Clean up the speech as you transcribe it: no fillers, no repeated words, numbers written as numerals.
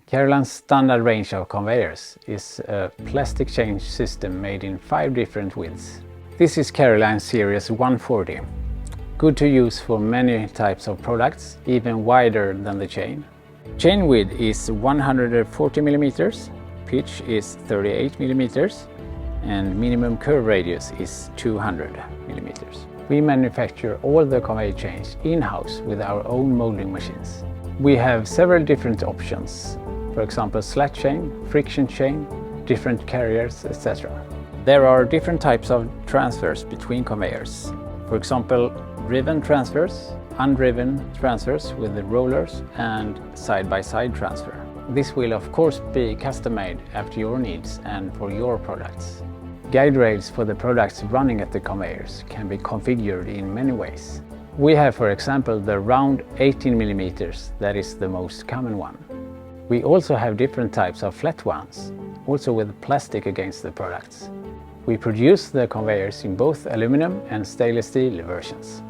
Carryline's standard range of conveyors is a plastic chain system made in 5 different widths. This is Carryline Series 140. Good to use for many types of products, even wider than the chain. Chain width is 140 mm, pitch is 38 mm, and minimum curve radius is 200 mm. We manufacture all the conveyor chains in-house with our own molding machines. We have several different options. For example, slat chain, friction chain, different carriers, etc. There are different types of transfers between conveyors. For example, driven transfers, undriven transfers with the rollers, and side-by-side transfer. This will of course be custom-made after your needs and for your products. Guide rails for the products running at the conveyors can be configured in many ways. We have, for example, the round 18 mm, that is the most common one. We also have different types of flat ones, also with plastic against the products. We produce the conveyors in both aluminum and stainless steel versions.